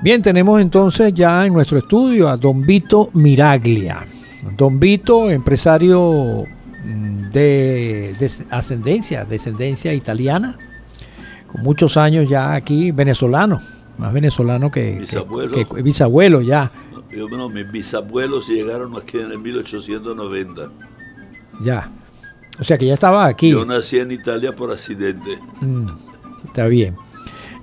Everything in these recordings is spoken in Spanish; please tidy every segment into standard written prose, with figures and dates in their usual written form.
Bien, tenemos entonces ya en nuestro estudio a don Vito Miraglia. Don Vito, empresario de descendencia italiana, con muchos años ya aquí, venezolano, más venezolano que bisabuelo ya. No, mis bisabuelos llegaron aquí en el 1890. Ya, o sea que ya estaba aquí. Yo nací en Italia por accidente. Está bien.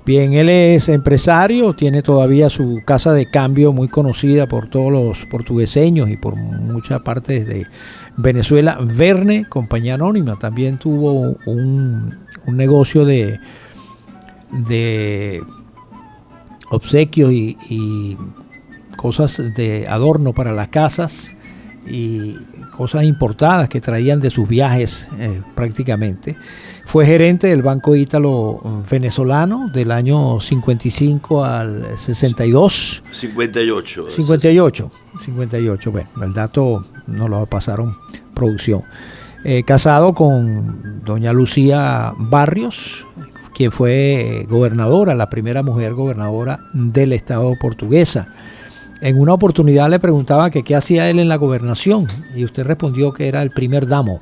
Bien, él es empresario, tiene todavía su casa de cambio muy conocida por todos los portugueseños y por muchas partes de Venezuela. Verne, compañía anónima, también tuvo un negocio de obsequios y cosas de adorno para las casas y cosas importadas que traían de sus viajes prácticamente. Fue gerente del Banco Ítalo Venezolano del año 55 al 62. 58. 58. Bueno, el dato no lo pasaron producción. Casado con doña Lucía Barrios, quien fue gobernadora, la primera mujer gobernadora del estado portuguesa. En una oportunidad le preguntaba que qué hacía él en la gobernación y usted respondió que era el primer damo.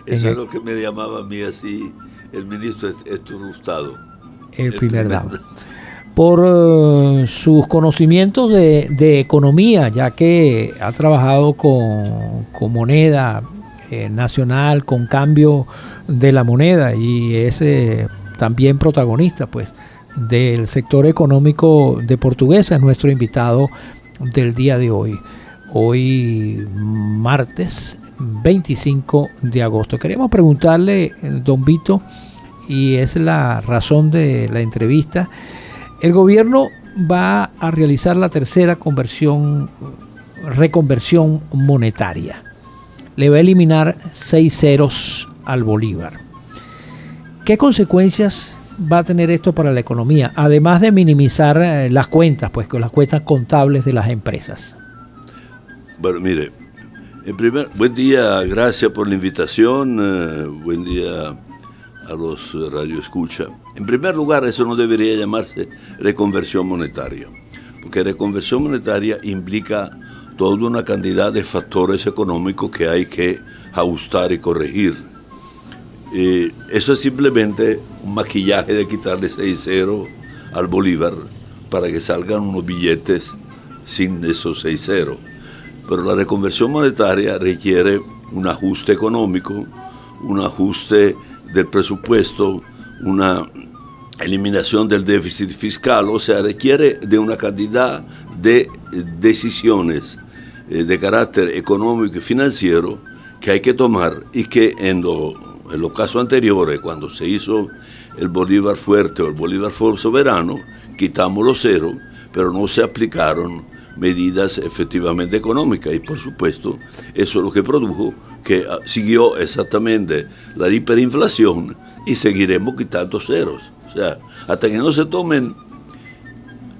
Eso es lo que me llamaba a mí así el ministro Esturrustado. El primer damo. Por sus conocimientos de economía, ya que ha trabajado con moneda nacional, con cambio de la moneda y es también protagonista, pues, del sector económico de Portuguesa, es nuestro invitado del día de hoy. Hoy martes 25 de agosto. Queremos preguntarle, don Vito, y es la razón de la entrevista, el gobierno va a realizar la tercera reconversión monetaria. Le va a eliminar 6 ceros al bolívar. ¿Qué consecuencias va a tener esto para la economía? Además de minimizar las cuentas, pues con las cuentas contables de las empresas. Bueno, mire, buen día, gracias por la invitación, buen día a los radioescucha. En primer lugar, eso no debería llamarse reconversión monetaria, porque reconversión monetaria implica toda una cantidad de factores económicos que hay que ajustar y corregir. Eso es simplemente un maquillaje de quitarle 6 ceros al bolívar para que salgan unos billetes sin esos 6 ceros. Pero la reconversión monetaria requiere un ajuste económico, un ajuste del presupuesto, una eliminación del déficit fiscal, o sea, requiere de una cantidad de decisiones de carácter económico y financiero que hay que tomar y que en los casos anteriores, cuando se hizo el bolívar fuerte o el bolívar soberano, quitamos los ceros, pero no se aplicaron medidas efectivamente económicas y por supuesto eso es lo que produjo que siguió exactamente la hiperinflación y seguiremos quitando ceros. O sea, hasta que no se tomen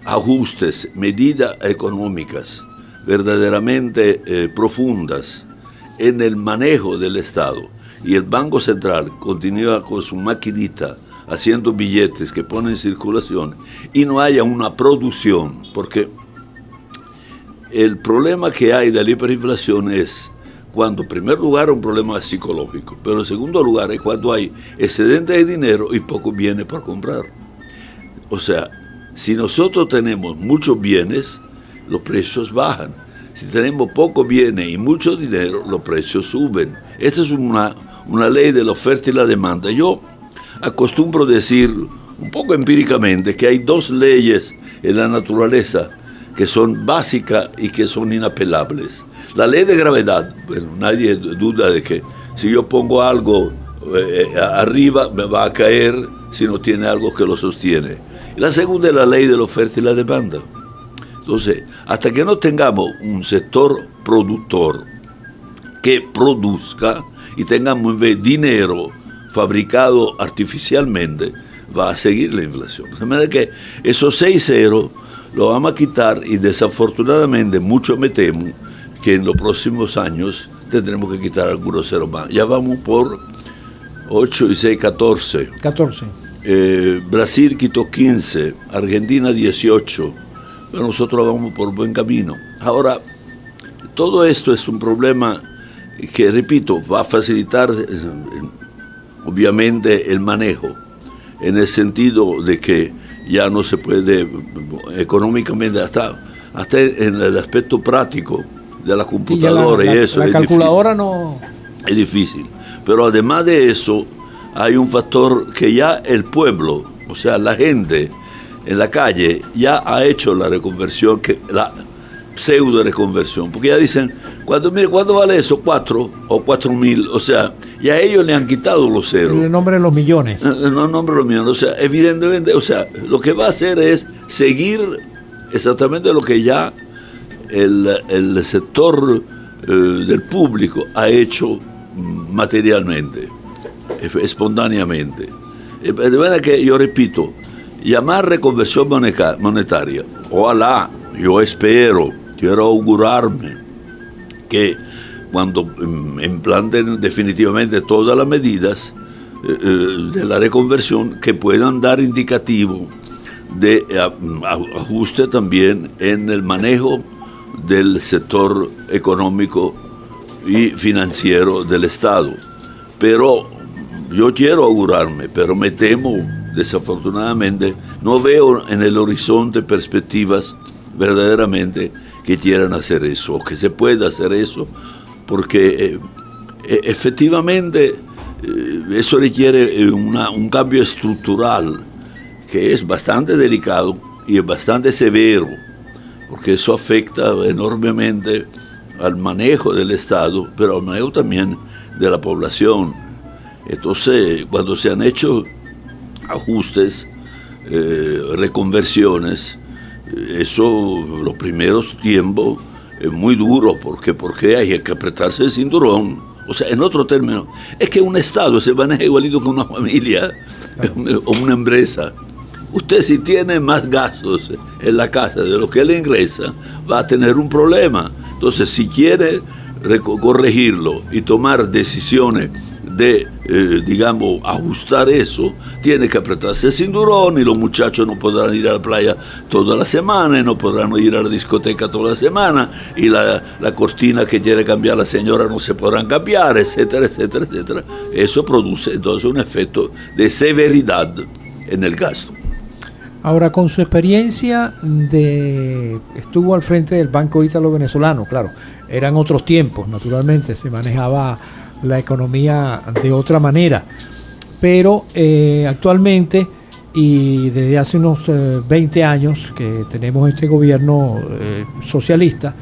ajustes, medidas económicas verdaderamente profundas en el manejo del Estado y el Banco Central continúa con su maquinita haciendo billetes que pone en circulación y no haya una producción, porque el problema que hay de la hiperinflación es cuando, en primer lugar, un problema psicológico, pero en segundo lugar es cuando hay excedente de dinero y poco bienes por comprar. O sea, si nosotros tenemos muchos bienes, los precios bajan. Si tenemos pocos bienes y mucho dinero, los precios suben. Esta es una ley de la oferta y la demanda. Yo acostumbro decir, un poco empíricamente, que hay 2 leyes en la naturaleza que son básicas y que son inapelables. La ley de gravedad, bueno, nadie duda de que si yo pongo algo arriba me va a caer si no tiene algo que lo sostiene. Y la segunda es la ley de la oferta y la demanda. Entonces, hasta que no tengamos un sector productor que produzca y tengamos dinero fabricado artificialmente, va a seguir la inflación. De manera que esos 6 ceros lo vamos a quitar y desafortunadamente mucho me temo que en los próximos años tendremos que quitar algunos ceros más. Ya vamos por 8 y 6, 14. 14. Brasil quitó 15, Argentina 18, pero nosotros vamos por buen camino. Ahora, todo esto es un problema que, repito, va a facilitar obviamente el manejo, en el sentido de que ya no se puede económicamente, hasta en el aspecto práctico de la computadora y eso. La calculadora no... Es difícil. Pero además de eso, hay un factor que ya el pueblo, o sea, la gente en la calle, ya ha hecho la reconversión, la pseudo reconversión, porque ya dicen, mire, ¿cuánto vale eso? 4 o 4.000, o sea, ya ellos le han quitado los ceros. El nombre de los millones. No, el nombre de los millones, o sea, evidentemente, o sea, lo que va a hacer es seguir exactamente lo que ya el sector del público ha hecho materialmente, espontáneamente. De manera que yo repito, llamar reconversión monetaria, ojalá, yo espero, quiero augurarme que cuando implanten definitivamente todas las medidas de la reconversión, que puedan dar indicativo de ajuste también en el manejo del sector económico y financiero del Estado. Pero yo quiero augurarme, pero me temo, desafortunadamente, no veo en el horizonte perspectivas verdaderamente que quieran hacer eso, o que se pueda hacer eso, porque efectivamente eso requiere un cambio estructural que es bastante delicado y es bastante severo, porque eso afecta enormemente al manejo del Estado, pero al manejo también de la población. Entonces, cuando se han hecho ajustes, reconversiones, eso los primeros tiempos es muy duro, porque hay que apretarse el cinturón. O sea, en otro término, es que un Estado se maneja igualito que una familia o una empresa. Usted, si tiene más gastos en la casa de lo que le ingresa, va a tener un problema. Entonces, si quiere corregirlo y tomar decisiones de, digamos, ajustar eso, tiene que apretarse el cinturón, y los muchachos no podrán ir a la playa toda la semana, y no podrán ir a la discoteca toda la semana, y la cortina que quiere cambiar la señora no se podrán cambiar, etcétera, etcétera, etcétera. Eso produce entonces un efecto de severidad en el gasto. Ahora, con su experiencia estuvo al frente del Banco Ítalo-Venezolano, claro, eran otros tiempos, naturalmente, se manejaba la economía de otra manera, pero actualmente, y desde hace unos 20 años que tenemos este gobierno socialista,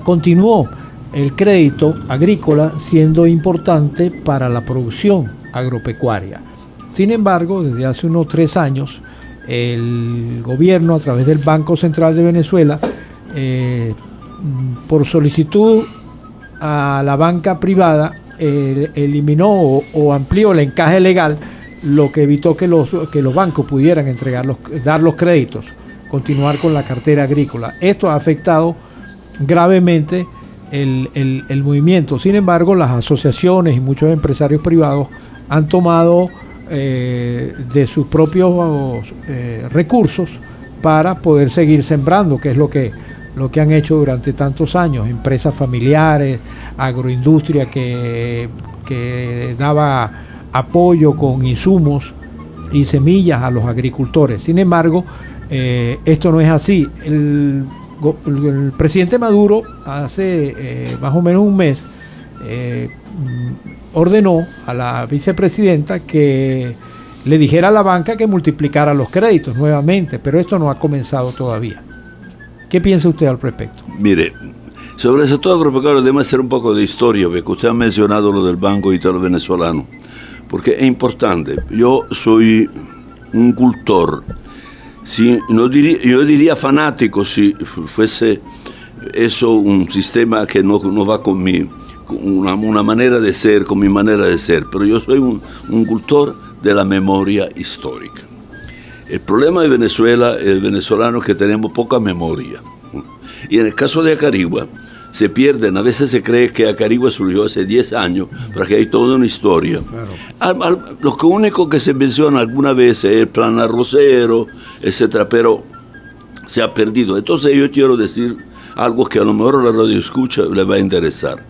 continuó el crédito agrícola siendo importante para la producción agropecuaria. Sin embargo, desde hace unos 3 años, el gobierno, a través del Banco Central de Venezuela, por solicitud a la banca privada, eliminó o amplió el encaje legal, lo que evitó que los bancos pudieran dar los créditos, continuar con la cartera agrícola. Esto ha afectado gravemente el movimiento. Sin embargo, las asociaciones y muchos empresarios privados han tomado de sus propios recursos para poder seguir sembrando, que es lo que han hecho durante tantos años, empresas familiares, agroindustria que daba apoyo con insumos y semillas a los agricultores. Sin embargo, esto no es así. El presidente Maduro hace más o menos un mes ordenó a la vicepresidenta que le dijera a la banca que multiplicara los créditos nuevamente, pero esto no ha comenzado todavía. ¿Qué piensa usted al respecto? Mire, sobre el sector agropecuario debemos hacer un poco de historia, porque usted ha mencionado lo del Banco Ítalo-Venezolano, porque es importante. Yo soy un cultor, yo diría fanático, si fuese eso un sistema que no va con una manera de ser, con mi manera de ser, pero yo soy un cultor de la memoria histórica. El problema de Venezuela, el venezolano, es que tenemos poca memoria. Y en el caso de Acarigua, se pierden. A veces se cree que Acarigua surgió hace 10 años, pero aquí hay toda una historia. Claro. Lo único que se menciona alguna vez es el plan arrocero, etcétera, pero se ha perdido. Entonces yo quiero decir algo que a lo mejor a la radio escucha le va a interesar.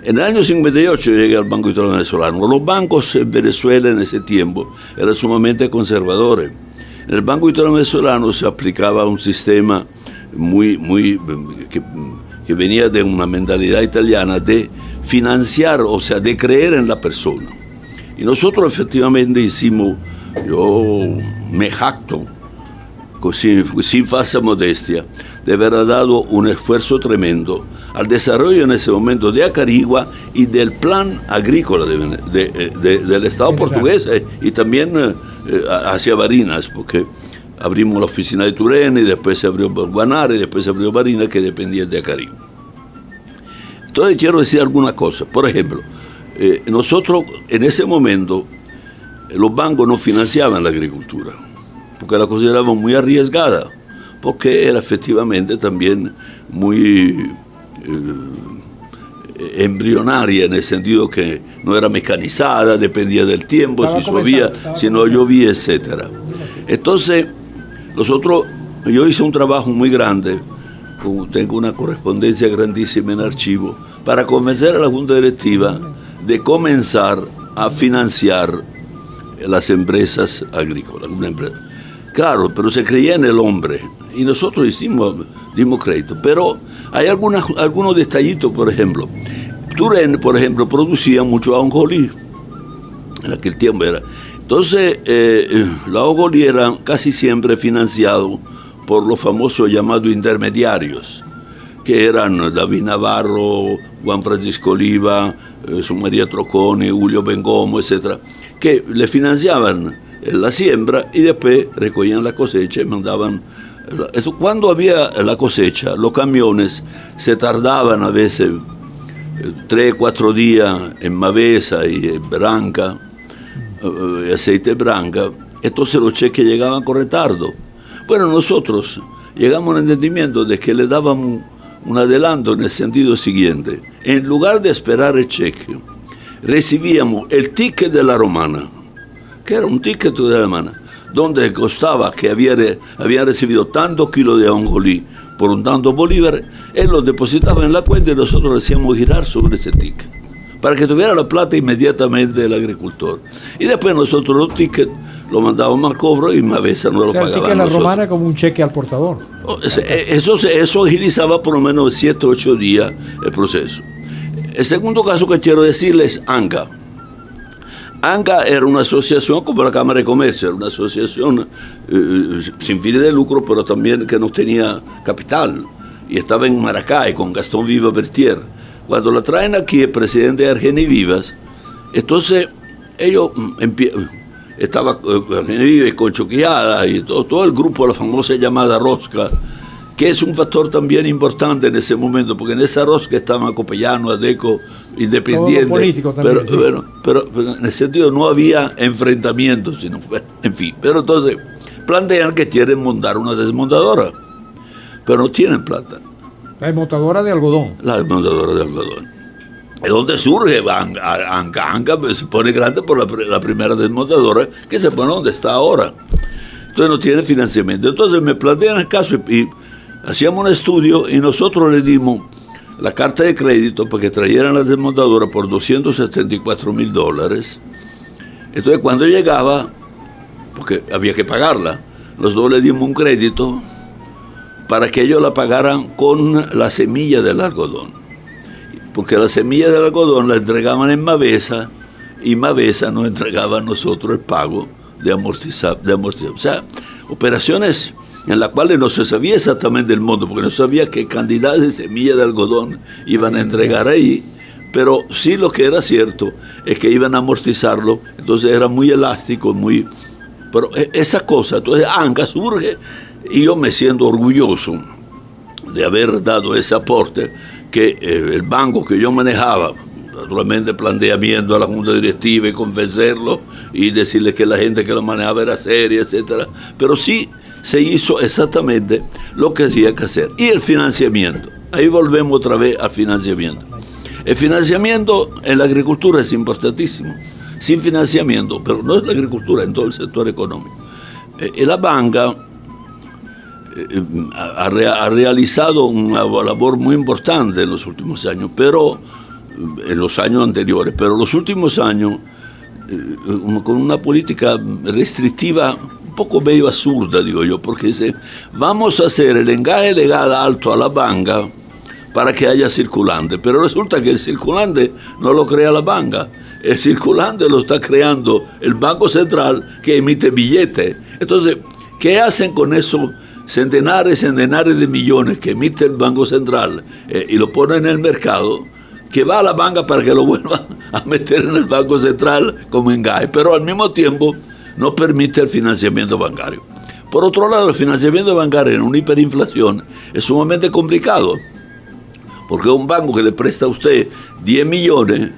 En el año 58 llegué al Banco Itaú Venezolano. Los bancos en Venezuela en ese tiempo eran sumamente conservadores. En el Banco Itaú Venezolano se aplicaba un sistema que venía de una mentalidad italiana de financiar, o sea, de creer en la persona. Y nosotros efectivamente hicimos, yo me jacto, sin falsa modestia, de haber dado un esfuerzo tremendo al desarrollo en ese momento de Acarigua y del plan agrícola del Estado portugués y también hacia Barinas, porque abrimos la oficina de Turén y después se abrió Guanare y después se abrió Barinas, que dependía de Acarigua. Entonces quiero decir alguna cosa. Por ejemplo, nosotros en ese momento los bancos no financiaban la agricultura porque la consideraban muy arriesgada, porque era efectivamente también muy embrionaria en el sentido que no era mecanizada, dependía del tiempo, si llovía, si no llovía, etc. Entonces, yo hice un trabajo muy grande, tengo una correspondencia grandísima en archivo, para convencer a la Junta Directiva de comenzar a financiar las empresas agrícolas. Claro, pero se creía en el hombre y nosotros dimos crédito. Pero hay algunos detallitos, por ejemplo. Turén, por ejemplo, producía mucho ajonjolí. En aquel tiempo era. Entonces, la ajonjolí era casi siempre financiado por los famosos llamados intermediarios, que eran David Navarro, Juan Francisco Oliva, Su María Troconi, Julio Bengomo, etc., que le financiaban la siembra y después recogían la cosecha y mandaban. Cuando había la cosecha, los camiones se tardaban a veces 3, 4 días en Mavesa y Branca, aceite Branca, entonces los cheques llegaban con retardo. Bueno, nosotros llegamos al entendimiento de que le dábamos un adelanto en el sentido siguiente. En lugar de esperar el cheque, recibíamos el ticket de la romana, que era un ticket de la romana, donde costaba que habían recibido tantos kilos de ajonjolí por un tanto bolívar, él los depositaba en la cuenta y nosotros le hacíamos girar sobre ese ticket, para que tuviera la plata inmediatamente el agricultor. Y después nosotros los tickets los mandábamos al cobro y Mavesa no lo pagaba. El ticket de la romana como un cheque al portador. Eso agilizaba por lo menos 7 o 8 días el proceso. El segundo caso que quiero decirles es ANCA. ANCA era una asociación como la Cámara de Comercio, era una asociación sin fines de lucro, pero también que no tenía capital, y estaba en Maracay con Gastón Viva Bertier. Cuando la traen aquí el presidente de Argenis Vivas, entonces ellos estaba Argenis Vivas y Concho Quijada y todo el grupo de la famosa llamada rosca, que es un factor también importante en ese momento, porque en esa rosca estaban Copellano, Adeco, Independiente, pero en ese sentido no había enfrentamientos, sino, en fin. Pero entonces plantean que quieren montar una desmontadora, pero no tienen plata. La desmontadora de algodón. La desmontadora de algodón. ¿De dónde surge ANCA? ANCA se pone grande por la primera desmontadora que se pone donde está ahora. Entonces no tiene financiamiento. Entonces me plantean el caso y hacíamos un estudio y nosotros le dimos la carta de crédito para que trajeran la desmontadora por $274,000. Entonces cuando llegaba, porque había que pagarla, los dos le dimos un crédito para que ellos la pagaran con la semilla del algodón. Porque la semilla del algodón la entregaban en Mavesa y Mavesa nos entregaba a nosotros el pago de amortizar. O sea, operaciones en las cuales no se sabía exactamente el monto, porque no sabía qué cantidad de semilla de algodón iban a entregar ahí, pero sí lo que era cierto es que iban a amortizarlo, entonces era muy elástico, pero esa cosa, entonces ANCA surge y yo me siento orgulloso de haber dado ese aporte, que el banco que yo manejaba, naturalmente planteamiento a la Junta Directiva y convencerlo y decirle que la gente que lo manejaba era seria, etcétera, pero sí se hizo exactamente lo que había que hacer. Y el financiamiento. ahí volvemos otra vez al financiamiento. El financiamiento en la agricultura es importantísimo. Sin financiamiento, pero no es la agricultura, en todo el sector económico. La banca ha realizado una labor muy importante en los últimos años, pero en los años anteriores, pero los últimos años con una política restrictiva un poco medio absurda, digo yo, porque dice, vamos a hacer el engaje legal alto a la banca para que haya circulante, pero resulta que el circulante no lo crea la banca, el circulante lo está creando el Banco Central que emite billetes. Entonces, ¿qué hacen con esos centenares de millones que emite el Banco Central y lo ponen en el mercado? Que va a la banca para que lo vuelva a meter en el Banco Central como engaje, pero al mismo tiempo no permite el financiamiento bancario. Por otro lado, el financiamiento bancario en una hiperinflación es sumamente complicado, porque un banco que le presta a usted 10 millones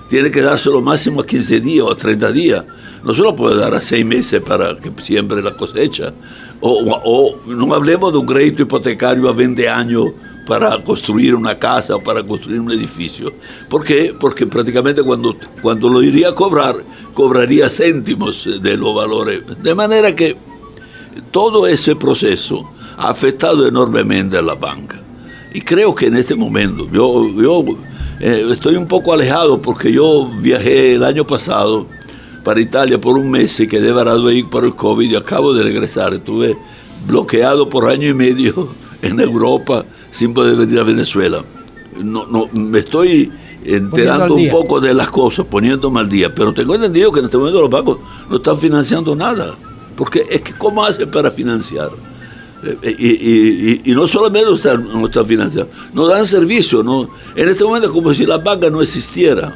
tiene que dárselo máximo a 15 días o a 30 días. No se lo puede dar a 6 meses para que siembre la cosecha. O no hablemos de un crédito hipotecario a 20 años para construir una casa o para construir un edificio. ¿Por qué? Porque prácticamente cuando lo iría a cobrar, cobraría céntimos de los valores. De manera que todo ese proceso ha afectado enormemente a la banca. Y creo que en este momento, yo estoy un poco alejado porque yo viajé el año pasado para Italia por un mes y quedé varado ahí por el COVID y acabo de regresar. Estuve bloqueado por año y medio en Europa sin poder venir a Venezuela. Me estoy enterando un poco de las cosas, poniéndome al día, pero tengo entendido que en este momento los bancos no están financiando nada, porque es que ¿cómo hacen para financiar? Y no solamente no están financiando, no dan servicio, ¿no? En este momento es como si la banca no existiera.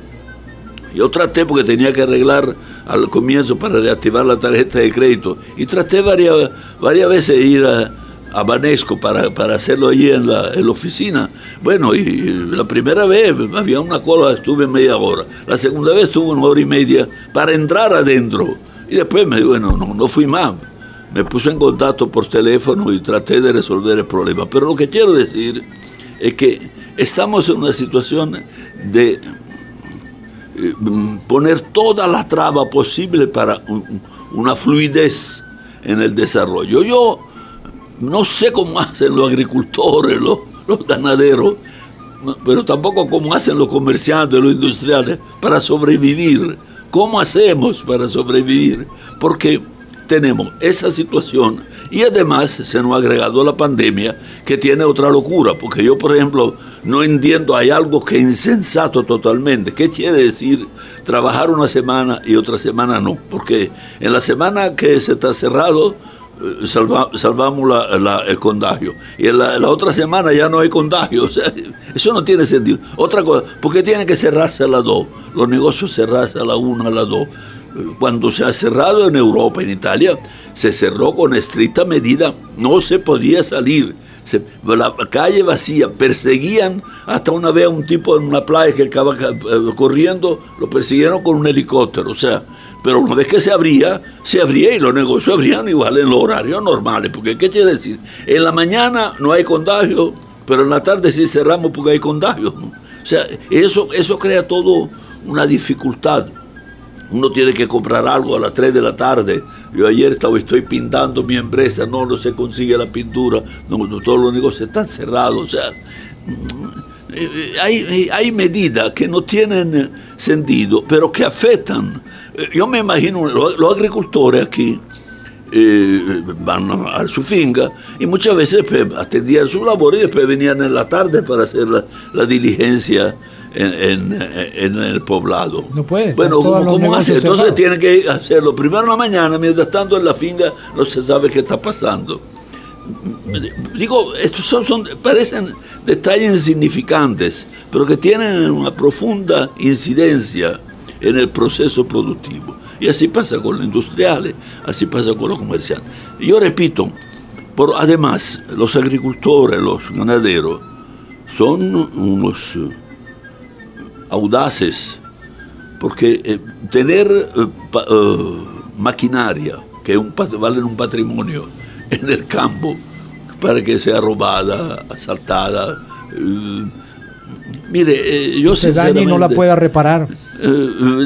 Yo traté, porque tenía que arreglar al comienzo para reactivar la tarjeta de crédito, y traté varias veces ir a Banesco para hacerlo allí en la oficina. Bueno, y la primera vez había una cola, estuve media hora. La segunda vez estuve 1 hora y media para entrar adentro. Y después no fui más. Me puse en contacto por teléfono y traté de resolver el problema. Pero lo que quiero decir es que estamos en una situación de poner toda la traba posible para una fluidez en el desarrollo. Yo no sé cómo hacen los agricultores, los ganaderos, pero tampoco cómo hacen los comerciantes, los industriales para sobrevivir. ¿Cómo hacemos para sobrevivir? Porque tenemos esa situación y además se nos ha agregado la pandemia, que tiene otra locura, porque yo, por ejemplo, no entiendo, hay algo que es insensato totalmente. ¿Qué quiere decir trabajar una semana y otra semana no? Porque en la semana que se está cerrado, salvamos el contagio, y en la otra semana ya no hay contagio. O sea, eso no tiene sentido. Otra cosa, ¿por qué tienen que cerrarse a las 2? Los negocios cerrarse a la 1, a las 2. Cuando se ha cerrado en Europa, en Italia, se cerró con estricta medida, no se podía salir, la calle vacía, perseguían hasta una vez a un tipo en una playa que estaba corriendo, lo persiguieron con un helicóptero, o sea, pero una vez que se abría y los negocios abrían igual en los horarios normales, porque ¿qué quiere decir? En la mañana no hay contagio, pero en la tarde sí cerramos porque hay contagio, ¿no? O sea, eso crea todo una dificultad. Uno tiene que comprar algo a las 3 de la tarde. Yo ayer estoy pintando mi empresa, no se consigue la pintura, todos los negocios están cerrados. O sea, hay medidas que no tienen sentido, pero que afectan. Yo me imagino, los agricultores aquí van a su finca y muchas veces atendían su labor y después venían en la tarde para hacer la diligencia en el poblado. No puede. Bueno, ¿cómo hace? Entonces tienen que hacerlo primero en la mañana, mientras tanto en la finca no se sabe qué está pasando. Digo, estos parecen detalles insignificantes, pero que tienen una profunda incidencia en el proceso productivo. Y así pasa con los industriales, así pasa con los comerciantes. Y yo repito, además, los agricultores, los ganaderos, son unos audaces, porque tener maquinaria que valen un patrimonio en el campo para que sea robada, asaltada, Mire, yo se daña y no la pueda reparar.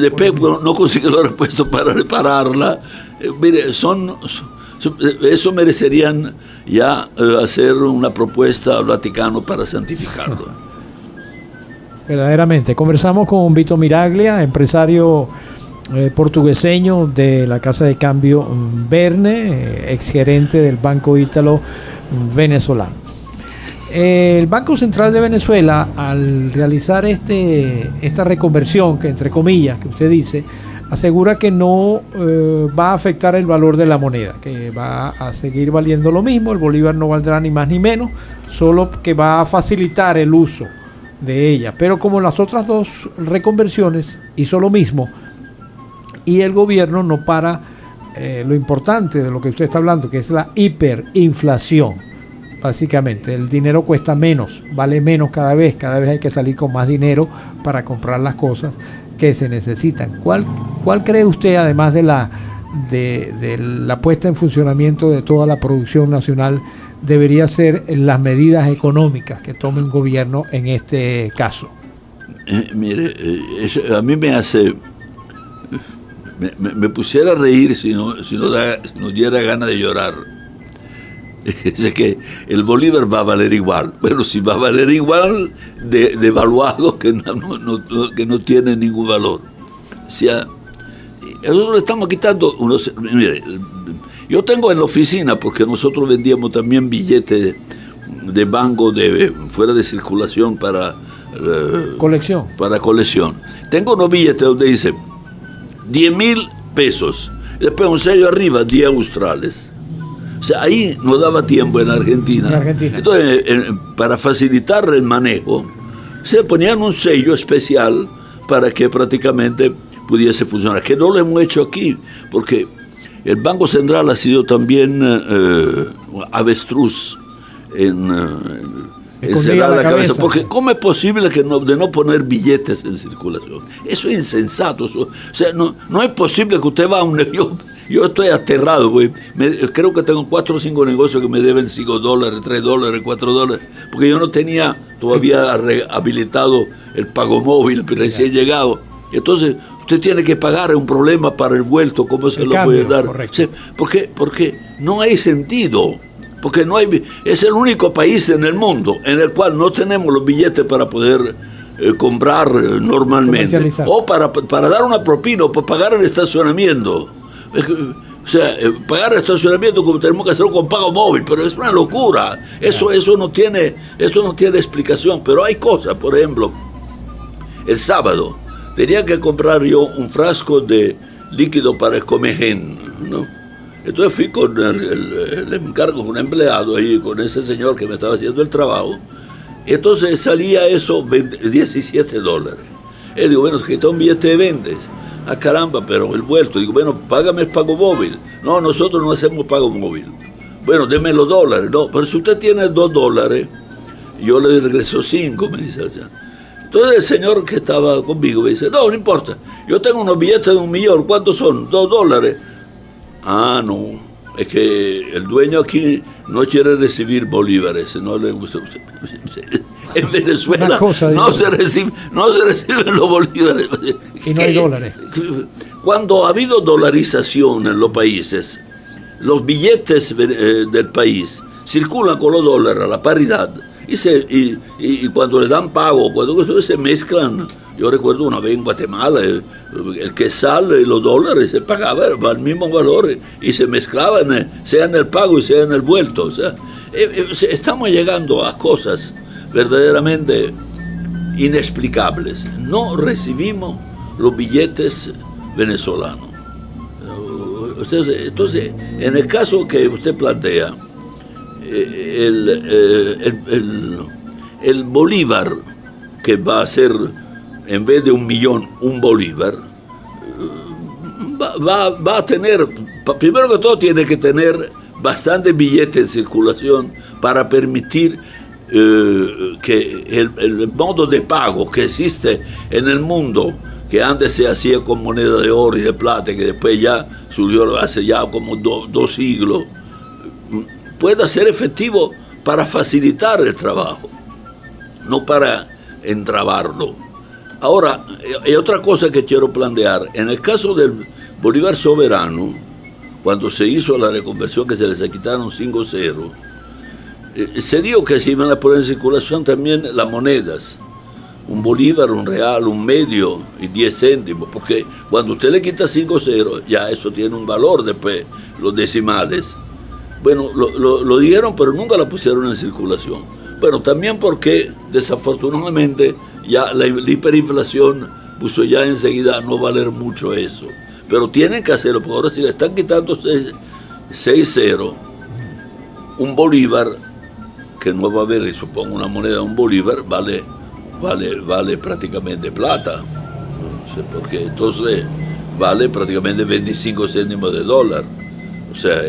Después no consigue los repuestos para repararla. Mire, eso merecerían ya hacer una propuesta al Vaticano para santificarlo. Verdaderamente. Conversamos con Vito Miraglia, empresario portugueseño de la Casa de Cambio Verne, exgerente del Banco Ítalo venezolano. El Banco Central de Venezuela, al realizar esta reconversión, que entre comillas, que usted dice, asegura que no va a afectar el valor de la moneda, que va a seguir valiendo lo mismo, el bolívar no valdrá ni más ni menos, solo que va a facilitar el uso de ella. Pero como las otras dos reconversiones hizo lo mismo, y el gobierno no para lo importante de lo que usted está hablando, que es la hiperinflación. Básicamente, el dinero cuesta menos, vale menos cada vez hay que salir con más dinero para comprar las cosas que se necesitan. ¿Cuál cree usted, además de la puesta en funcionamiento de toda la producción nacional, debería ser las medidas económicas que tome un gobierno en este caso? Mire, eso a mí me hace... Me pusiera a reír si no diera ganas de llorar. Es que el bolívar va a valer igual. Bueno, si va a valer igual, devaluado, que no tiene ningún valor. O sea, nosotros le estamos quitando mire, yo tengo en la oficina, porque nosotros vendíamos también billetes de banco fuera de circulación para colección. Tengo unos billetes donde dice 10.000 pesos. Y después un sello arriba, 10 australes. O sea, ahí no daba tiempo en Argentina. Entonces, para facilitar el manejo, se ponían un sello especial para que prácticamente pudiese funcionar. Que no lo hemos hecho aquí, porque el Banco Central ha sido también avestruz en cerrar la cabeza. Porque ¿cómo es posible que de no poner billetes en circulación? Eso es insensato. O sea, no es posible que usted va a un... Yo estoy aterrado, güey. Creo que tengo 4 o 5 negocios que me deben $5, $3, $4, porque yo no tenía todavía habilitado el pago móvil, pero recién llegado. Entonces, usted tiene que pagar un problema para el vuelto, ¿cómo se lo puede dar? Sí, porque no hay sentido. Porque es el único país en el mundo en el cual no tenemos los billetes para poder comprar normalmente. O para dar una propina o para pagar el estacionamiento. O sea, pagar el estacionamiento como tenemos que hacerlo con pago móvil, pero es una locura. Eso no tiene explicación. Pero hay cosas, por ejemplo, el sábado tenía que comprar yo un frasco de líquido para el Comegen, ¿no? Entonces fui con el encargo, con un empleado ahí, con ese señor que me estaba haciendo el trabajo. Entonces salía eso $17. Él dijo, bueno, es que está un billete de 20. Ah, caramba, pero el vuelto. Digo, bueno, págame el pago móvil. No, nosotros no hacemos pago móvil. Bueno, deme los dólares. No, pero si usted tiene $2, yo le regreso 5, me dice el señor. Entonces el señor que estaba conmigo me dice, no importa, yo tengo unos billetes de $1.000.000, ¿cuántos son? $2. Ah, no, es que el dueño aquí no quiere recibir bolívares, no le gusta. En Venezuela no se reciben los bolívares. Y no hay dólares. Cuando ha habido dolarización en los países, los billetes del país circulan con los dólares a la paridad y cuando le dan pago, cuando se mezclan. Yo recuerdo una vez en Guatemala, el quesal y los dólares se pagaban al mismo valor y se mezclaban, sea en el pago y sea en el vuelto. O sea, estamos llegando a cosas verdaderamente inexplicables. No recibimos los billetes venezolanos. Entonces, en el caso que usted plantea, el bolívar que va a ser, en vez de 1.000.000, un bolívar, va a tener, primero que todo, tiene que tener bastantes billetes en circulación para permitir que el modo de pago que existe en el mundo, que antes se hacía con moneda de oro y de plata, que después ya subió hace ya como 2 siglos, pueda ser efectivo para facilitar el trabajo. no para entrabarlo. Ahora, hay otra cosa que quiero plantear. En el caso del Bolívar soberano, cuando se hizo la reconversión que se les quitaron 5-0, se dijo que se iban a poner en circulación también las monedas. Un bolívar, un real, un medio y 10 céntimos, porque cuando usted le quita 5-0, ya eso tiene un valor después, los decimales. Bueno, lo dieron, pero nunca la pusieron en circulación. Bueno, también porque desafortunadamente ya la hiperinflación puso ya enseguida a no valer mucho eso. Pero tienen que hacerlo, porque ahora si le están quitando 6-0, un bolívar, que no va a haber, supongo, una moneda, un bolívar, vale prácticamente plata. No sé por qué. Entonces vale prácticamente 25 céntimos de dólar. O sea,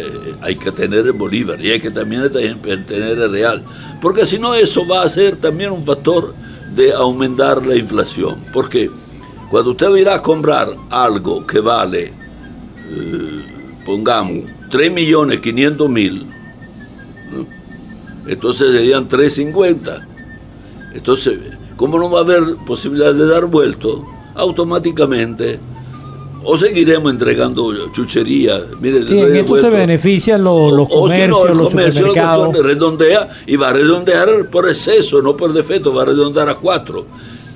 hay que tener el bolívar y hay que también tener el real. Porque si no, eso va a ser también un factor de aumentar la inflación. Porque cuando usted irá a comprar algo que vale, pongamos, 3.500.000, ¿no? Entonces serían 3.50. Entonces, ¿cómo no va a haber posibilidad de dar vuelto? Automáticamente, o seguiremos entregando chuchería. Mire, sí, en esto se benefician los comercios, o si no, los supermercados. Redondea y va a redondear por exceso, no por defecto, va a redondear a 4,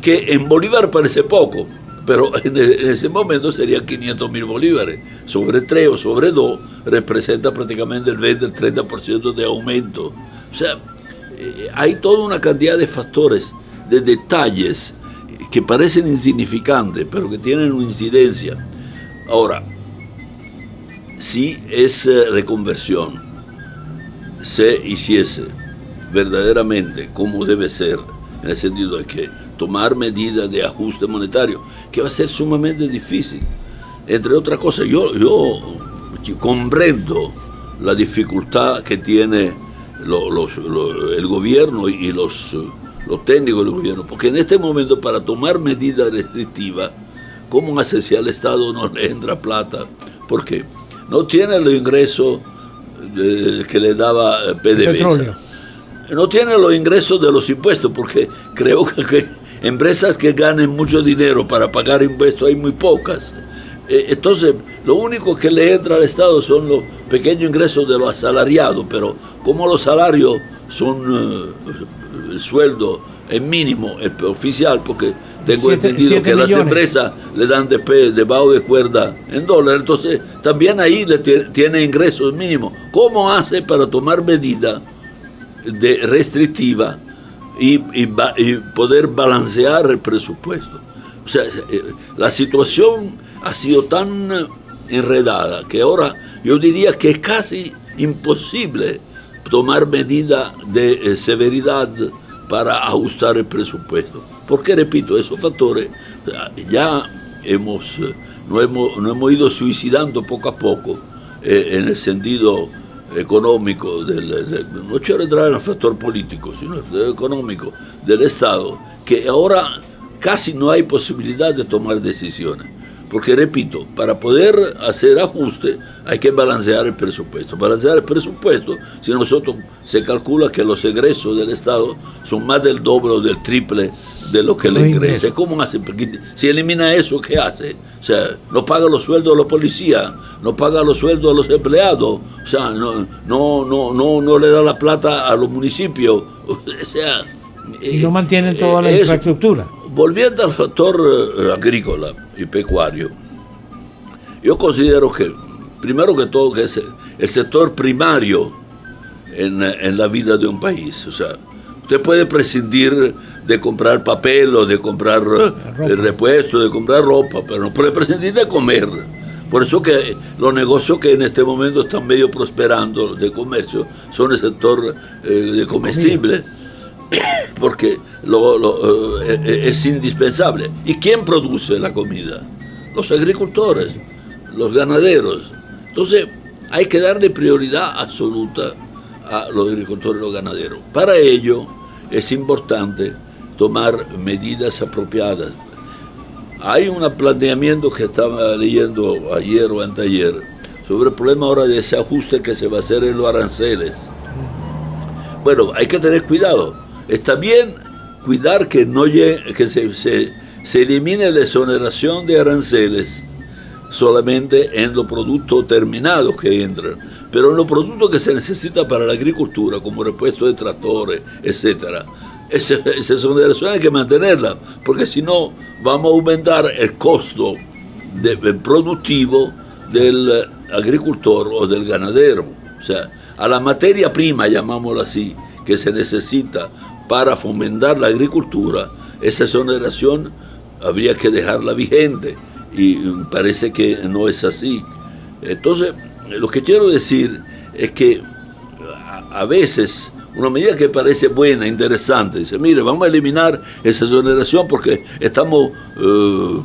que en bolívar parece poco, pero en ese momento serían 500.000 bolívares. Sobre 3 o sobre 2 representa prácticamente el 20, el 30% de aumento. O sea, hay toda una cantidad de factores, de detalles que parecen insignificantes, pero que tienen una incidencia. Ahora, si esa reconversión se hiciese verdaderamente como debe ser, en el sentido de que tomar medidas de ajuste monetario, que va a ser sumamente difícil. Entre otras cosas, yo comprendo la dificultad que tiene el gobierno y los técnicos del gobierno, porque en este momento para tomar medidas restrictivas, ¿cómo hace si al Estado no le entra plata? Porque no tiene los ingresos que le daba PDVSA. No tiene los ingresos de los impuestos, porque creo que empresas que ganen mucho dinero para pagar impuestos hay muy pocas. Entonces, lo único que le entra al Estado son los pequeños ingresos de los asalariados, pero como los salarios son el sueldo es mínimo, el oficial, porque tengo entendido que las empresas le dan debajo de cuerda en dólares, entonces también ahí tiene ingresos mínimos. ¿Cómo hace para tomar medidas restrictivas y poder balancear el presupuesto? O sea, la situación ha sido tan enredada que ahora yo diría que es casi imposible tomar medidas de severidad para ajustar el presupuesto. Porque, repito, esos factores ya nos hemos ido suicidando poco a poco en el sentido económico, no quiero entrar en el factor político, sino el económico del Estado, que ahora casi no hay posibilidad de tomar decisiones. Porque, repito, para poder hacer ajustes hay que balancear el presupuesto. Balancear el presupuesto, si nosotros se calcula que los egresos del Estado son más del doble o del triple de lo que le ingresa. ¿Cómo hace? Porque si elimina eso, ¿qué hace? O sea, no paga los sueldos a los policías, no paga los sueldos a los empleados, o sea, no le da la plata a los municipios. O sea, y no mantienen toda la infraestructura. Volviendo al factor agrícola y pecuario, yo considero que, primero que todo, que es el sector primario en la vida de un país. O sea, usted puede prescindir de comprar papel o de comprar repuestos, de comprar ropa, pero no puede prescindir de comer. Por eso que los negocios que en este momento están medio prosperando de comercio son el sector de comestibles. Porque es indispensable. ¿Y quién produce la comida? Los agricultores, los ganaderos. Entonces hay que darle prioridad absoluta a los agricultores y los ganaderos. Para ello es importante tomar medidas apropiadas. Hay un planteamiento que estaba leyendo ayer o anteayer sobre el problema ahora de ese ajuste que se va a hacer en los aranceles. Bueno, hay que tener cuidado. Está bien cuidar que no llegue, que se elimine la exoneración de aranceles solamente en los productos terminados que entran, pero en los productos que se necesitan para la agricultura, como repuesto de tractores, etcétera. Esa exoneración hay que mantenerla, porque si no vamos a aumentar el costo productivo del agricultor o del ganadero. O sea, a la materia prima, llamámoslo así, que se necesita para fomentar la agricultura, esa exoneración habría que dejarla vigente, y parece que no es así. Entonces, lo que quiero decir es que a veces una medida que parece buena, interesante, dice, mire, vamos a eliminar esa exoneración porque estamos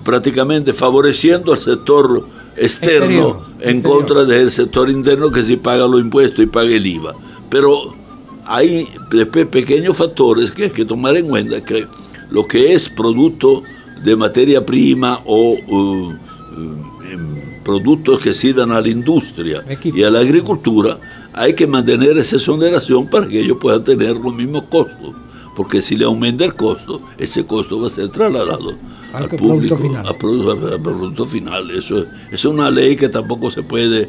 prácticamente favoreciendo al sector externo en contra del sector interno, que sí paga los impuestos y paga el IVA. Pero hay pequeños factores que hay que tomar en cuenta, que lo que es producto de materia prima o productos que sirvan a la industria y a la agricultura, hay que mantener esa exoneración para que ellos puedan tener los mismos costos, porque si le aumenta el costo, ese costo va a ser trasladado al público, al producto final. Eso es una ley que tampoco se puede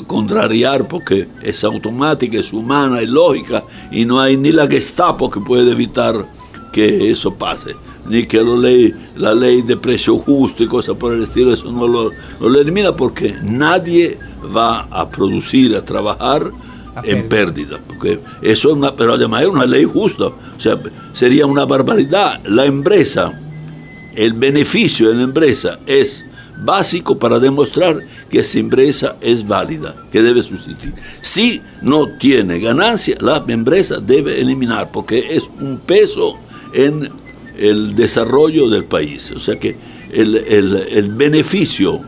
contrariar, porque es automática, es humana, es lógica, y no hay ni la Gestapo que puede evitar que eso pase, ni que la ley de precio justo y cosas por el estilo, eso no lo elimina, porque nadie va a producir, a trabajar en pérdida, porque eso es pero además es una ley justa. O sea, sería una barbaridad. La empresa, el beneficio de la empresa es básico para demostrar que esa empresa es válida, que debe subsistir. Si no tiene ganancia, la empresa debe eliminar, porque es un peso en el desarrollo del país. O sea que el beneficio,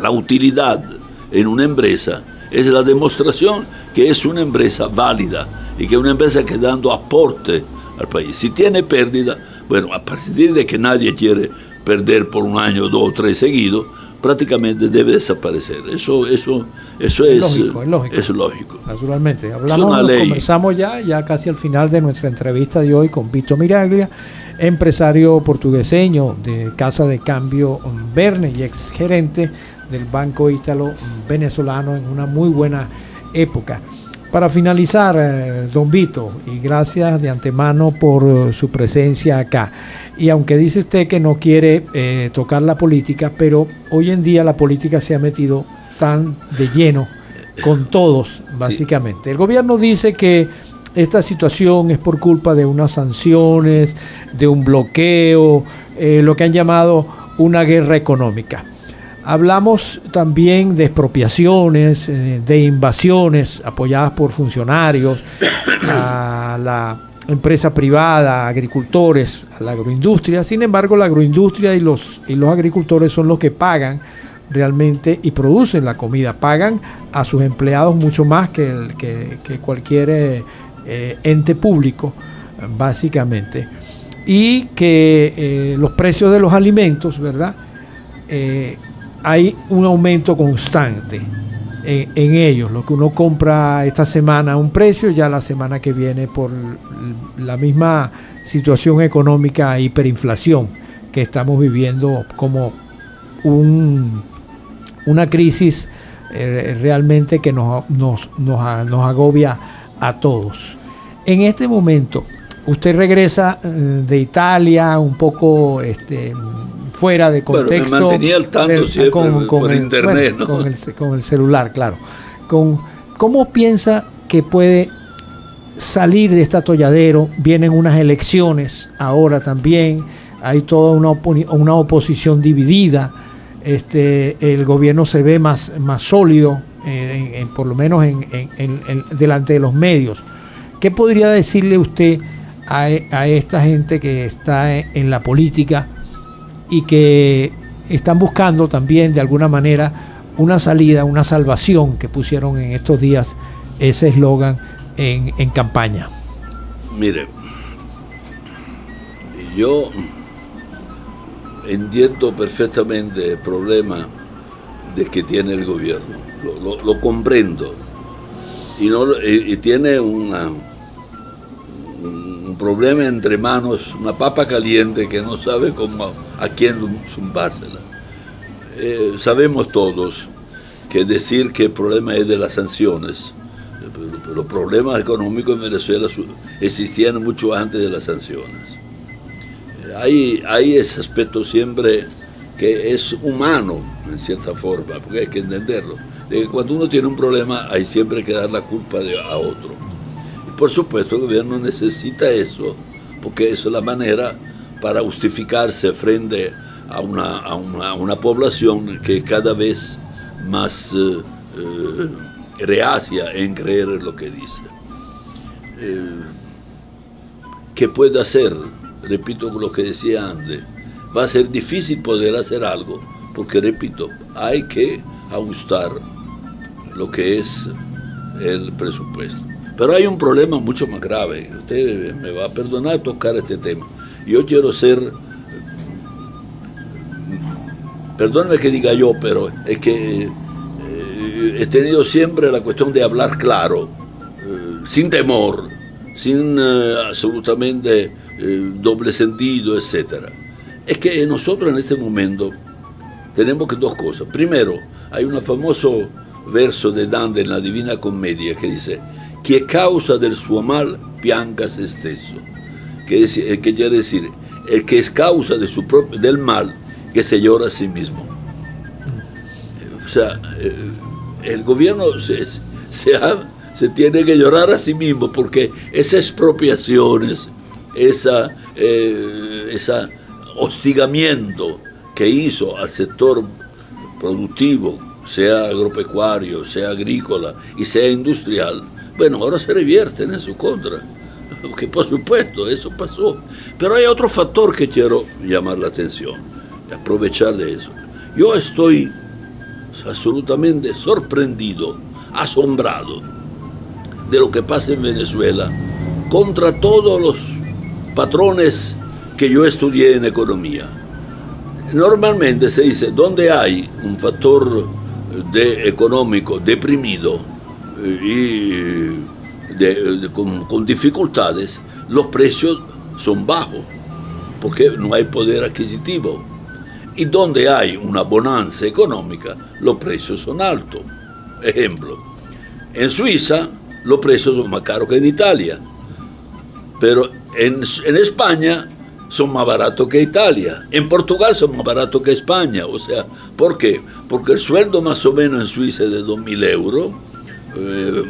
la utilidad en una empresa es la demostración que es una empresa válida y que es una empresa que está dando aporte al país. Si tiene pérdida, bueno, a partir de que nadie quiere perder por un año, 2 o 3 seguidos, prácticamente debe desaparecer. Eso es lógico. Es lógico. Naturalmente. Conversamos ya casi al final de nuestra entrevista de hoy con Vito Miraglia, empresario portugueseño de Casa de Cambio Verne y ex gerente del Banco Ítalo venezolano en una muy buena época. Para finalizar, don Vito, y gracias de antemano por su presencia acá. Y aunque dice usted que no quiere tocar la política, pero hoy en día la política se ha metido tan de lleno con todos, básicamente. Sí. El gobierno dice que esta situación es por culpa de unas sanciones, de un bloqueo, lo que han llamado una guerra económica. Hablamos también de expropiaciones, de invasiones apoyadas por funcionarios a la empresa privada, a agricultores, a la agroindustria. Sin embargo, la agroindustria y los agricultores son los que pagan realmente y producen la comida. Pagan a sus empleados mucho más que cualquier ente público, básicamente. Y que los precios de los alimentos, ¿verdad? Hay un aumento constante en ellos. Lo que uno compra esta semana a un precio, ya la semana que viene, por la misma situación económica, hiperinflación que estamos viviendo, como una crisis realmente que nos agobia a todos. En este momento, usted regresa de Italia un poco fuera de contexto. Bueno, me mantenía al tanto siempre por internet, bueno, ¿no? Con el celular, claro. ¿Cómo piensa que puede salir de este atolladero? Vienen unas elecciones ahora también, hay toda una oposición dividida. El gobierno se ve más sólido, por lo menos delante de los medios. ¿Qué podría decirle usted a esta gente que está en la política y que están buscando también de alguna manera una salida, una salvación, que pusieron en estos días ese eslogan en campaña? Mire, yo entiendo perfectamente el problema de que tiene el gobierno, lo comprendo, y tiene un un problema entre manos, una papa caliente que no sabe cómo, a quién zumbársela. Sabemos todos que decir que el problema es de las sanciones, los problemas económicos en Venezuela existían mucho antes de las sanciones. Hay ese aspecto siempre que es humano, en cierta forma, porque hay que entenderlo. De que cuando uno tiene un problema, hay siempre que dar la culpa a otro. Y por supuesto el gobierno necesita eso, porque eso es la manera para justificarse frente a una población que es cada vez más reacia en creer en lo que dice. ¿Qué puede hacer? Repito lo que decía antes. Va a ser difícil poder hacer algo, porque, repito, hay que ajustar lo que es el presupuesto. Pero hay un problema mucho más grave. Usted me va a perdonar tocar este tema. Yo quiero ser, perdóneme que diga yo, pero es que he tenido siempre la cuestión de hablar claro, sin temor, sin absolutamente doble sentido, etcétera. Es que nosotros en este momento tenemos que dos cosas. Primero, hay un famoso verso de Dante en la Divina Commedia que dice: "Chi è causa del suo mal, pianga se stesso", que quiere decir, el que es causa del mal, que se llora a sí mismo. O sea, el gobierno se tiene que llorar a sí mismo, porque esas expropiaciones, ese hostigamiento que hizo al sector productivo, sea agropecuario, sea agrícola y sea industrial, bueno, ahora se revierten en su contra, que por supuesto eso pasó. Pero hay otro factor que quiero llamar la atención, aprovechar de eso. Yo estoy absolutamente sorprendido, asombrado de lo que pasa en Venezuela contra todos los patrones que yo estudié en economía. Normalmente se dice, donde hay un factor económico deprimido y con dificultades, los precios son bajos, porque no hay poder adquisitivo. Y donde hay una bonanza económica, los precios son altos. Ejemplo, en Suiza los precios son más caros que en Italia, pero en España son más baratos que Italia, en Portugal son más baratos que España. O sea, ¿por qué? Porque el sueldo más o menos en Suiza es de 2.000 euros,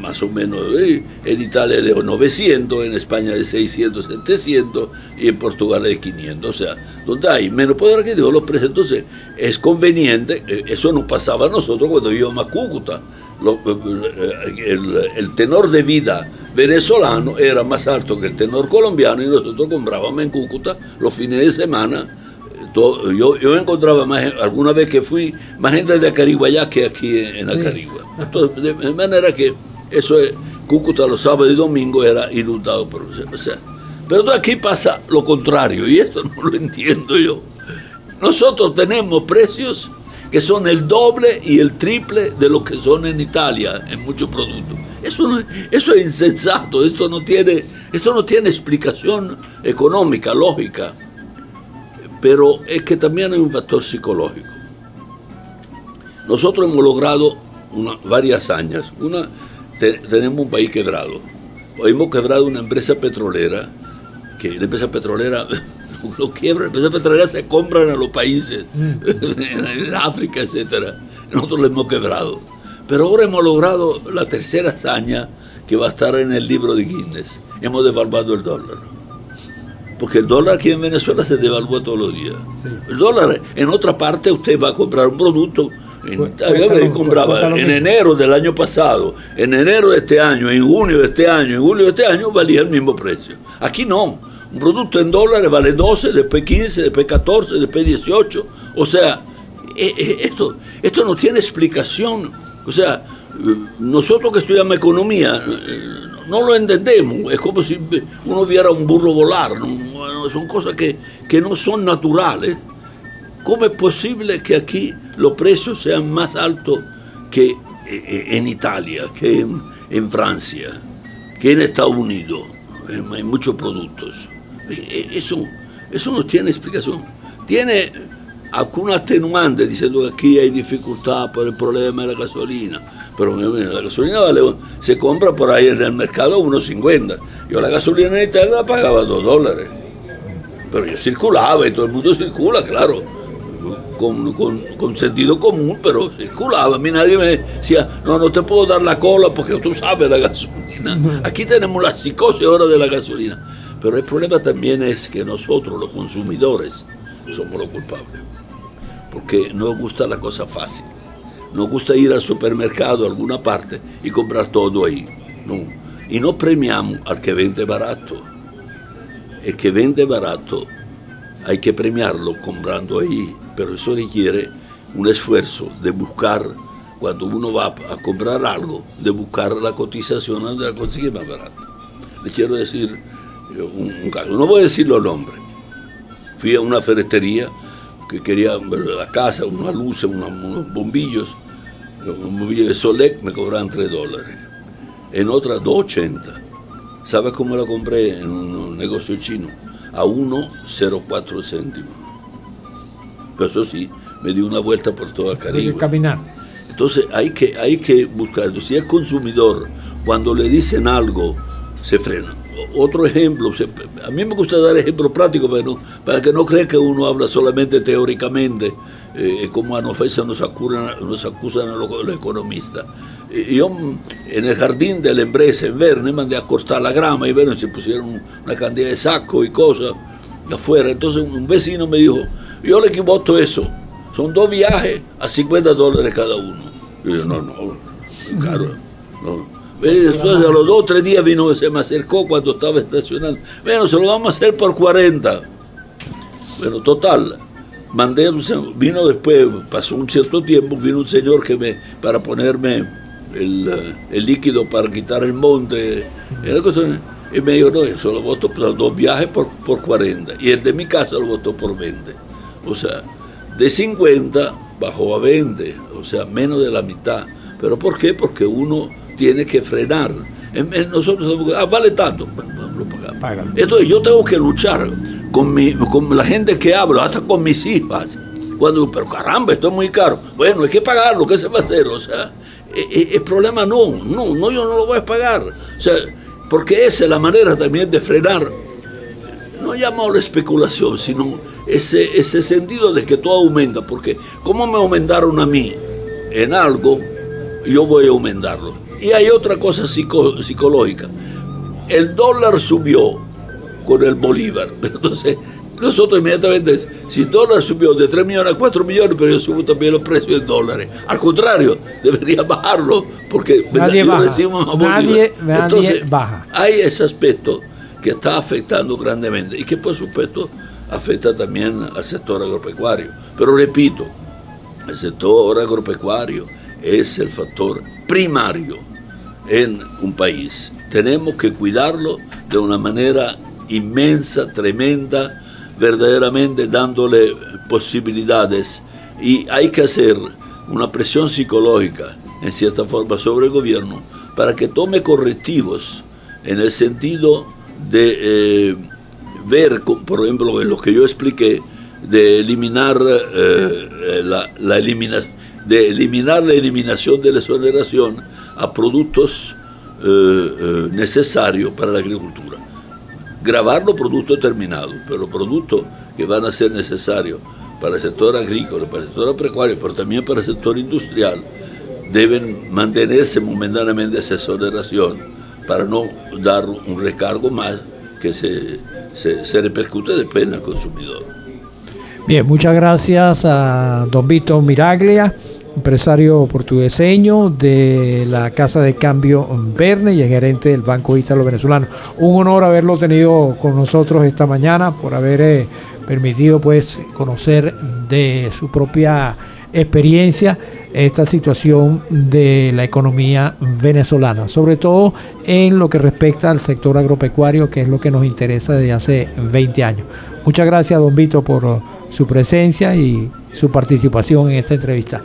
más o menos, en Italia de 900, en España de 600, 700 y en Portugal de 500. O sea, donde hay menos poder adquisitivo, los precios. Entonces, es conveniente. Eso nos pasaba a nosotros cuando íbamos a Cúcuta. El tenor de vida venezolano era más alto que el tenor colombiano, y nosotros comprábamos en Cúcuta los fines de semana. Yo encontraba alguna vez que fui más gente de Acarigua allá que aquí en Acarigua. Entonces, de manera que eso es, Cúcuta los sábados y domingos era inundado por, o sea, pero aquí pasa lo contrario, y esto no lo entiendo yo. Nosotros tenemos precios que son el doble y el triple de lo que son en Italia en muchos productos. Eso es insensato. Esto no tiene explicación económica, lógica. Pero es que también hay un factor psicológico. Nosotros hemos logrado varias hazañas. Tenemos un país quebrado. Hemos quebrado una empresa petrolera, que la empresa petrolera lo quiebra. La empresa petrolera se compran a los países, en África, etcétera. Nosotros lo hemos quebrado. Pero ahora hemos logrado la tercera hazaña que va a estar en el libro de Guinness. Hemos devaluado el dólar. Porque el dólar aquí en Venezuela se devalúa todos los días. Sí. El dólar, en otra parte usted va a comprar un producto, compraba en enero del año pasado, en enero de este año, en junio de este año, en julio de este año, valía el mismo precio. Aquí no. Un producto en dólares vale 12, después 15, después 14, después 18. O sea, esto no tiene explicación. O sea, nosotros que estudiamos economía no lo entendemos. Es como si uno viera un burro volar. Son cosas que no son naturales. ¿Cómo es posible que aquí los precios sean más altos que en Italia, que en Francia, que en Estados Unidos? hay muchos productos. Eso no tiene explicación. Tiene algún atenuante diciendo que aquí hay dificultad por el problema de la gasolina. Pero la gasolina se compra por ahí en el mercado a 1.50. Yo la gasolina en Italia la pagaba $2. Pero yo circulaba y todo el mundo circula, claro, con sentido común, pero circulaba. A mí nadie me decía, no te puedo dar la cola porque tú sabes la gasolina. Aquí tenemos la psicosis ahora de la gasolina. Pero el problema también es que nosotros, los consumidores, somos los culpables. Porque nos gusta la cosa fácil. Nos gusta ir al supermercado a alguna parte y comprar todo ahí. No. Y no premiamos al que vende barato. El que vende barato hay que premiarlo comprando ahí, pero eso requiere un esfuerzo de buscar, cuando uno va a comprar algo, de buscar la cotización donde la consigue más barata. Le quiero decir un caso, no voy a decir los nombres. Fui a una ferretería que quería la casa, unas luces, unos bombillos, un bombillo de Solec me cobraban $3. En otra, $2.80. ¿Sabes cómo la compré en un negocio chino? A 1.04 céntimos. Pero eso sí, me di una vuelta por toda el Caribe. Hay que caminar. Entonces hay que buscar. Si el consumidor, cuando le dicen algo, se frena. Otro ejemplo, a mí me gusta dar ejemplos prácticos para que no crean que uno habla solamente teóricamente, como a nosotros nos acusan a los economistas. Yo en el jardín de la empresa en Verne mandé a cortar la grama y bueno, se pusieron una cantidad de sacos y cosas afuera. Entonces un vecino me dijo, yo le equivoco eso, son 2 viajes a $50 cada uno. Y yo, no, claro, no. Entonces a los 2 o 3 días se me acercó cuando estaba estacionando. Bueno, se lo vamos a hacer por 40. Bueno, total. Vino después, pasó un cierto tiempo, vino un señor para ponerme el líquido para quitar el monte. Y me dijo, no, eso lo voto por 2 viajes por 40. Y el de mi casa lo votó por 20. O sea, de 50 bajó a 20. O sea, menos de la mitad. ¿Pero por qué? Porque uno tiene que frenar. Nosotros vale tanto. Entonces yo tengo que luchar con la gente que hablo, hasta con mis hijas. Pero caramba, esto es muy caro. Bueno, hay que pagarlo, ¿qué se va a hacer? O sea, el problema no, yo no lo voy a pagar. O sea, porque esa es la manera también de frenar, no llamado la especulación, sino ese sentido de que todo aumenta. Porque ¿cómo me aumentaron a mí en algo? Yo voy a aumentarlo. Y hay otra cosa psicológica. El dólar subió con el bolívar. Entonces, nosotros inmediatamente, si el dólar subió de 3 millones a 4 millones, pero yo subo también los precios en dólares. Al contrario, debería bajarlo porque nadie baja. Nadie Entonces, baja. Hay ese aspecto que está afectando grandemente y que por supuesto afecta también al sector agropecuario. Pero repito, el sector agropecuario es el factor primario en un país. Tenemos que cuidarlo de una manera inmensa, tremenda, verdaderamente dándole posibilidades, y hay que hacer una presión psicológica en cierta forma sobre el gobierno para que tome correctivos en el sentido de ver, por ejemplo, en lo que yo expliqué, de eliminar la eliminación de la exoneración a productos necesarios para la agricultura. Grabar los productos terminados, pero los productos que van a ser necesarios para el sector agrícola, para el sector agropecuario, pero también para el sector industrial, deben mantenerse momentáneamente esa exoneración para no dar un recargo más que se repercute después en el consumidor. Bien, muchas gracias a don Vito Miraglia, empresario portugueseño de la Casa de Cambio Verne y el gerente del Banco Ítalo Venezolano. Un honor haberlo tenido con nosotros esta mañana, por haber permitido pues conocer de su propia experiencia esta situación de la economía venezolana, sobre todo en lo que respecta al sector agropecuario, que es lo que nos interesa desde hace 20 años. Muchas gracias, don Vito, por su presencia y su participación en esta entrevista.